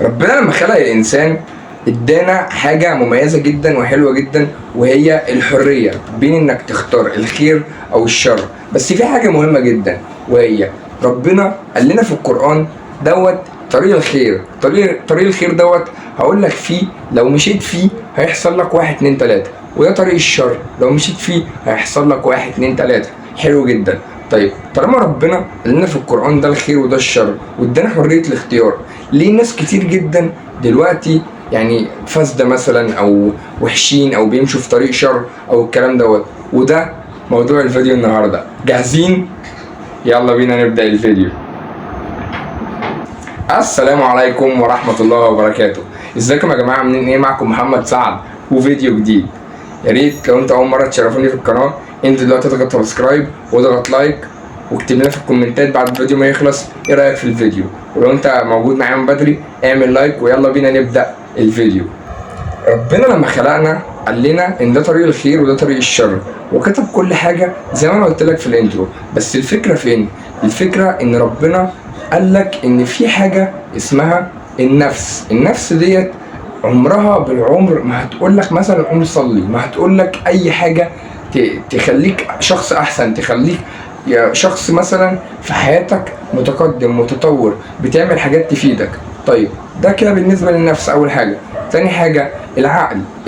ربنا لما خلق الانسان ادانا حاجة مميزة جدا وحلوة جدا، وهي الحرية بين انك تختار الخير او الشر. بس في حاجة مهمة جدا، وهي ربنا قال لنا في القرآن دوت طريق الخير. طريق الخير دوت هقول لك فيه لو مشيت فيه هيحصل لك 1 2 3، وده طريق الشر لو مشيت فيه هيحصل لك 1 2 3. حلو جدا. طيب طالما ربنا قال لنا في القرآن ده الخير وده الشر وادانا حرية الاختيار، ليه ناس كتير جدا دلوقتي يعني فاسدة مثلا او وحشين او بيمشوا في طريق شر او الكلام دوت؟ وده موضوع الفيديو النهارده. جاهزين؟ يلا بينا نبدأ الفيديو. السلام عليكم ورحمة الله وبركاته. ازيكم يا جماعة؟ عاملين ايه؟ معكم محمد سعد وفيديو جديد. يا ريت لو انت اول مرة تشرفوني في القناة انزل دلوقتي اضغط سبسكرايب واضغط لايك واكتب لنا في الكومنتات بعد الفيديو ما يخلص ايه رايك في الفيديو، ولو انت موجود معايا من بدري اعمل لايك ويلا بينا نبدأ الفيديو. ربنا لما خلقنا قال لنا ان ده طريق الخير وده طريق الشر، وكتب كل حاجة زي ما انا قلت لك في الانترو. بس الفكرة فين؟ الفكرة ان ربنا قال لك ان في حاجة اسمها النفس ديت عمرها بالعمر ما هتقول لك مثلا قوم صلي، ما هتقول لك اي حاجة تخليك شخص احسن، تخليك يا شخص مثلا في حياتك متقدم متطور بتعمل حاجات تفيدك. طيب ده كده بالنسبة للنفس اول حاجة. تاني حاجة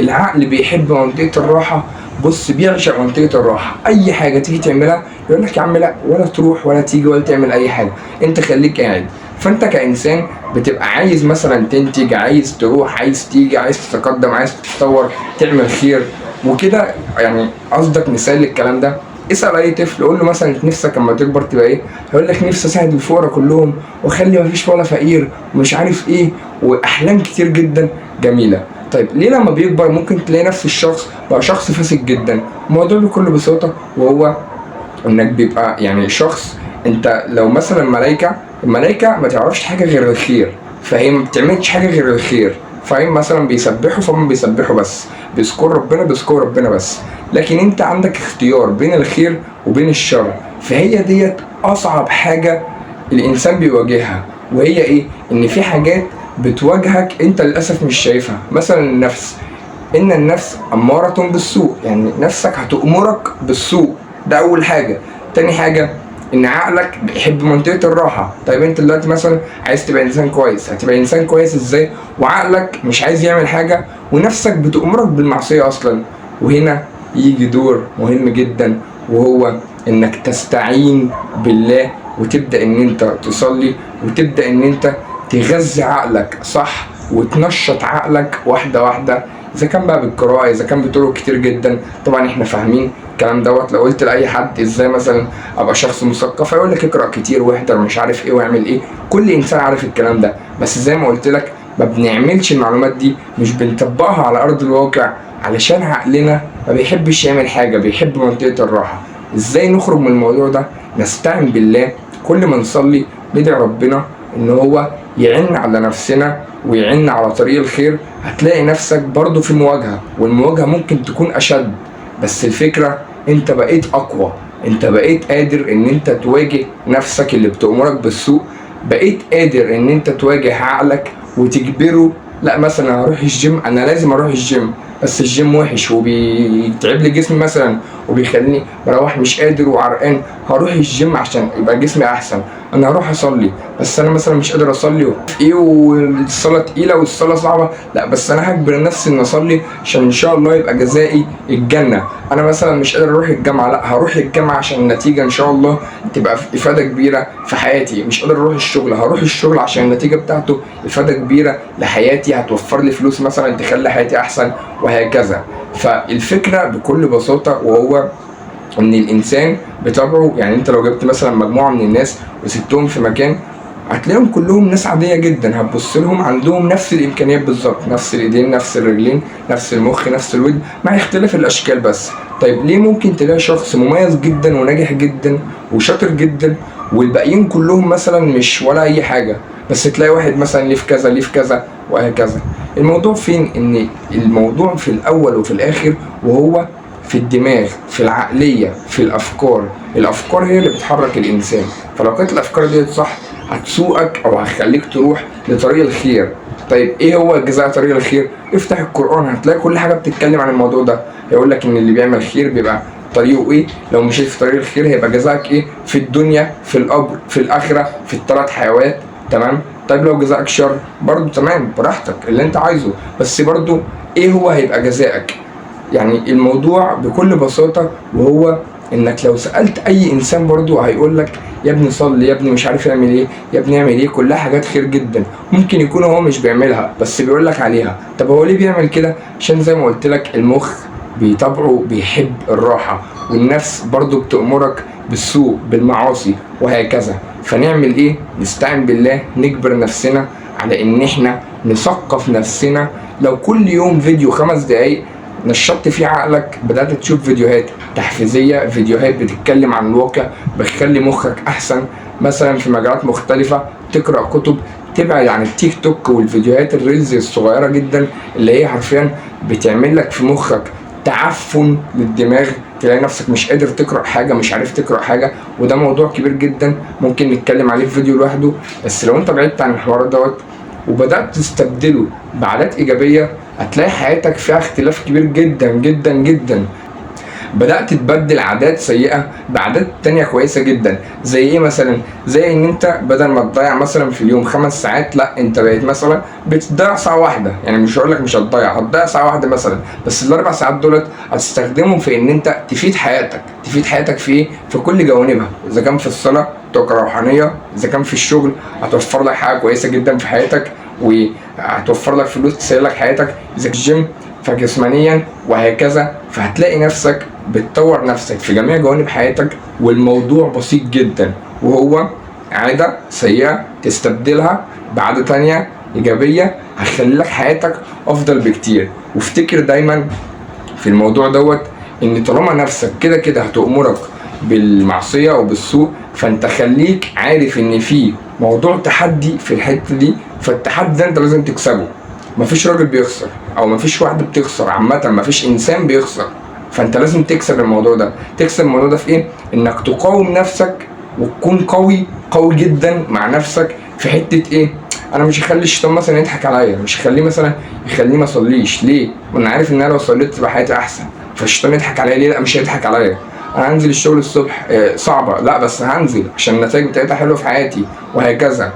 العقل بيحب منطقة الراحة. بص بيعشق منطقة الراحة، اي حاجة تيجي تعملها يقول لك يا عم لا، ولا تروح ولا تيجي ولا تعمل اي حاجة، انت خليك قاعد. فانت كإنسان بتبقى عايز مثلا تنتج، عايز تروح، عايز تيجي، عايز تتقدم، عايز تتطور، تعمل خير وكده. يعني قصدك مثال للكلام ده؟ اسأل اي طفل قول له مثلا نفسك اما تكبر تبقى ايه؟ هيقول لك نفسي اساعد الفقراء كلهم واخلي مفيش ولا فقير ومش عارف ايه، واحلام كتير جدا جميله. طيب ليه لما بيكبر ممكن تلاقي نفس الشخص بقى شخص فاسد جدا؟ الموضوع بكل بساطه وهو انك بيبقى يعني شخص، انت لو مثلا الملائكه ما تعرفش حاجه غير الخير، فهي ما بتعملش حاجه غير الخير. فهم مثلا بيسبحوا فهم بيسبحوا بس، بيذكروا ربنا بس. لكن انت عندك اختيار بين الخير وبين الشر. فهي ديت اصعب حاجه الانسان بيواجهها، وهي ايه؟ ان في حاجات بتواجهك انت للاسف مش شايفها. مثلا ان النفس اماره بالسوء، يعني نفسك هتأمرك بالسوء، ده اول حاجه. تاني حاجه ان عقلك بيحب منطقه الراحه. طيب انت دلوقتي مثلا عايز تبقى انسان كويس، هتبقى انسان كويس ازاي وعقلك مش عايز يعمل حاجه ونفسك بتأمرك بالمعصيه اصلا؟ وهنا يجي دور مهم جدا، وهو انك تستعين بالله وتبدأ ان انت تصلي وتبدأ ان انت تغذي عقلك صح وتنشط عقلك واحدة واحدة، اذا كان بقى بالقراءة، اذا كان بطرق كتير جدا. طبعا احنا فاهمين الكلام دوت. لو قلت لاي حد ازاي مثلا ابقى شخص مثقف هيقول لك اقرا كتير واحضر مش عارف ايه واعمل ايه، كل انسان عارف الكلام ده. بس زي ما قلت لك ما بنعملش المعلومات دي، مش بنطبقها على ارض الواقع علشان عقلنا ما بيحبش يعمل حاجة، بيحب منطقة الراحة. ازاي نخرج من الموضوع ده؟ نستعين بالله، كل ما نصلي ندعي ربنا ان هو يعن على نفسنا ويعن على طريق الخير. هتلاقي نفسك برضو في مواجهة، والمواجهة ممكن تكون اشد، بس الفكرة انت بقيت اقوى، انت بقيت قادر ان انت تواجه نفسك اللي بتأمرك بالسوء، بقيت قادر ان انت تواجه عقلك وتجبره. لا مثلا هروح الجيم، انا لازم اروح الجيم بس الجيم وحش وبيتعب لي جسمي مثلا وبيخليني بروح مش قادر وعرقان، هروح الجيم عشان يبقى جسمي احسن. انا هروح اصلي بس انا مثلا مش قادر اصلي ايه والصلاه تقيله والصلاه صعبه، لا بس انا هجبر نفسي ان اصلي عشان ان شاء الله يبقى جزائي الجنه. انا مثلا مش قادر اروح الجامعه، لا هروح الجامعه عشان النتيجه ان شاء الله تبقى افاده كبيره في حياتي. مش قادر اروح الشغل، هروح الشغل عشان النتيجه بتاعته افاده كبيره لحياتي، هتوفر لي فلوس مثلا تخلي حياتي احسن وهكذا. فالفكره بكل بساطه وهو ان الانسان بطبعه، يعني انت لو جبت مثلا مجموعه من الناس وسبتهم في مكان هتلاقيهم كلهم ناس عاديه جدا، هتبص لهم عندهم نفس الامكانيات بالظبط، نفس الايدين نفس الرجلين نفس المخ نفس الودن مع اختلاف الاشكال بس. طيب ليه ممكن تلاقي شخص مميز جدا وناجح جدا وشاطر جدا والباقيين كلهم مثلا مش ولا اي حاجه، بس تلاقي واحد مثلا ليه في كذا ليه في كذا وهكذا؟ الموضوع فين؟ ان الموضوع في الاول وفي الاخر وهو في الدماغ، في العقلية، في الأفكار هي اللي بتحرك الإنسان. فلو كانت الأفكار دي صح هتسوقك أو هتخليك تروح لطريق الخير. طيب ايه هو جزاء طريق الخير؟ افتح القرآن هتلاقي كل حاجة بتتكلم عن الموضوع ده. هيقول لك ان اللي بيعمل خير بيبقى طريقه ايه، لو مشيت في طريق الخير هيبقى جزاك ايه في الدنيا، في القبر، في الاخرة، في الثلاث حيوات. تمام. طيب لو جزاك شر برضو تمام، براحتك اللي انت عايزه، بس برضو ايه هو هيبقى جزاءك؟ يعني الموضوع بكل بساطة، وهو انك لو سألت اي انسان برضو هيقول لك يا ابني صلي، يا ابني مش عارف يعمل ايه، يا ابني يعمل ايه، كلها حاجات خير جدا. ممكن يكون هو مش بيعملها بس بيقول لك عليها. طب هو ليه بيعمل كده؟ عشان زي ما قلت لك المخ بطبعه بيحب الراحة، والنفس برضو بتأمرك بالسوء بالمعاصي وهكذا. فنعمل ايه؟ نستعين بالله، نجبر نفسنا على ان احنا نثقف نفسنا. لو كل يوم فيديو 5 دقايق نشطت فيه عقلك، بدأت تشوف فيديوهات تحفيزية، فيديوهات بتتكلم عن الواقع، بتخلي مخك أحسن مثلا في مجالات مختلفة، تقرأ كتب، تبعد عن التيك توك والفيديوهات الريلز الصغيرة جدا اللي هي حرفيا بتعمل لك في مخك تعفن للدماغ، تلاقي نفسك مش قادر تقرأ حاجة، مش عارف تقرأ حاجة. وده موضوع كبير جدا ممكن نتكلم عليه في فيديو لوحده. بس لو انت بعدت عن الحوار دوت وبدأت تستبدله بعادات إيجابية، هتلاقي حياتك فيها اختلاف كبير جدا جدا جدا. بدأت تبدل عادات سيئة بعادات تانية كويسة جدا. زي ايه مثلا؟ زي ان انت بدل ما تضيع مثلا في اليوم 5 ساعات، لا انت بقيت مثلا بتضيع ساعة واحدة. يعني مش هقولك مش هتضيع ساعة واحدة مثلا، بس ال4 ساعات دولت هتستخدمهم في ان انت تفيد حياتك. تفيد حياتك في ايه؟ في كل جوانبها. اذا كان في الصلاة طاقة روحانية، اذا كان في الشغل هتوفر لك حاجة كويسة جدا في حياتك وهتوفر لك فلوس تسهل لك حياتك، اذا الجيم فجسمانيا وهكذا. فهتلاقي نفسك بتطور نفسك في جميع جوانب حياتك، والموضوع بسيط جدا، وهو عادة سيئة تستبدلها بعادة تانية إيجابية هتخلي لك حياتك أفضل بكتير. وافتكر دايما في الموضوع دوت إن طالما نفسك كده كده هتأمرك بالمعصية وبالسوء، فأنت خليك عارف إن في موضوع تحدي في الحتة دي، فالتحدي ده أنت لازم تكسبه. مفيش راجل بيخسر، او مفيش واحدة بتخسر، عامة مفيش انسان بيخسر. فانت لازم تكسب الموضوع ده. تكسب الموضوع ده في ايه؟ انك تقاوم نفسك وتكون قوي جدا مع نفسك في حتة ايه؟ انا مش هخلي الشيطان مثلا يضحك عليا، مش هخليه مثلا يخليني ما اصليش. ليه؟ وانا عارف ان انا لو صليت تبقى حياتي احسن. فالشيطان يضحك عليا ليه؟ لا مش هيضحك عليا. انا هنزل الشغل الصبح صعبة، لا بس هنزل عشان النتائج بتاعتها حلوة في حياتي وهكذا.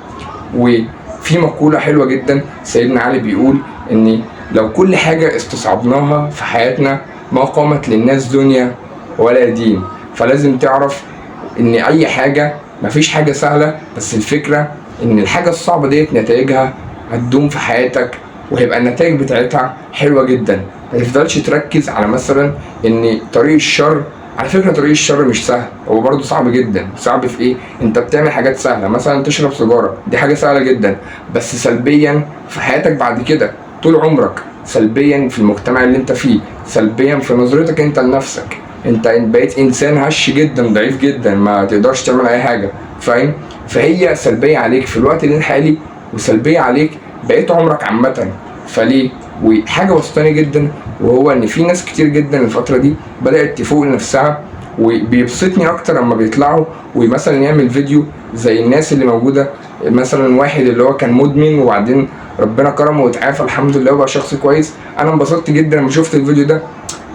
وفي مقولة حلوة جدا سيدنا علي بيقول ان لو كل حاجة استصعبناها في حياتنا ما قامت للناس دنيا ولا دين. فلازم تعرف ان اي حاجة، مفيش حاجة سهلة، بس الفكرة ان الحاجة الصعبة ديت نتائجها هتدوم في حياتك وهيبقى النتائج بتاعتها حلوة جدا. ما تفضلش تركز على مثلا ان طريق الشر. على فكرة طريق الشر مش سهل، هو برضه صعب جدا. صعب في ايه؟ انت بتعمل حاجات سهلة، مثلا تشرب سيجارة، دي حاجة سهلة جدا، بس سلبيا في حياتك بعد كده طول عمرك، سلبيا في المجتمع اللي انت فيه، سلبيا في نظرتك انت لنفسك. انت بقيت انسان هش جدا، ضعيف جدا، ما تقدرش تعمل اي حاجة، فاهم؟ فهي سلبية عليك في الوقت الحالي، وسلبية عليك بقيت عمرك عامة. فليه؟ وحاجة وسطاني جدا، وهو ان في ناس كتير جدا الفترة دي بدأت تفوق لنفسها. وبيبسطني اكتر لما بيطلعوا ومثلا يعمل فيديو زي الناس اللي موجودة، مثلا واحد اللي هو كان مدمن وبعدين ربنا كرمه واتعافى الحمد لله وبقى شخص كويس. انا انبسطت جدا لما شفت الفيديو ده.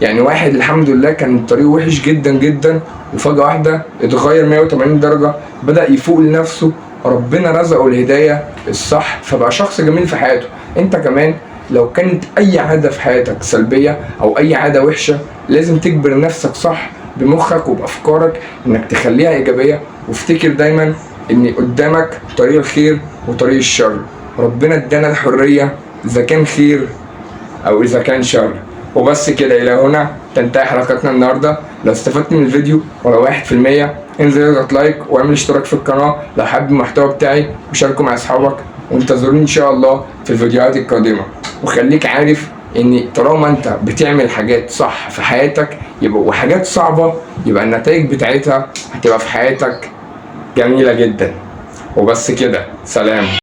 يعني واحد الحمد لله كان طريقه وحش جدا جدا، وفجأة واحدة اتغير 180 درجة، بدأ يفوق لنفسه، ربنا رزقه الهداية الصح، فبقى شخص جميل في حياته. انت كمان لو كانت اي عادة في حياتك سلبية او اي عادة وحشة، لازم تجبر نفسك صح بمخك وبأفكارك انك تخليها ايجابية. وافتكر دايما ان قدامك طريق الخير وطريق الشر. ربنا ادانا الحرية اذا كان خير او اذا كان شر. وبس كده، الى هنا تنتهي حلقتنا النهاردة. لو استفدت من الفيديو ولو 1%، انزل اضغط لايك واعمل اشتراك في القناة لو حابب المحتوى بتاعي، وشاركه مع اصحابك، وانتظروني ان شاء الله في الفيديوهات القادمة. وخليك عارف ان طالما انت بتعمل حاجات صح في حياتك وحاجات صعبة، يبقى النتائج بتاعتها هتبقى في حياتك جميلة جدا. وبس كده، سلام.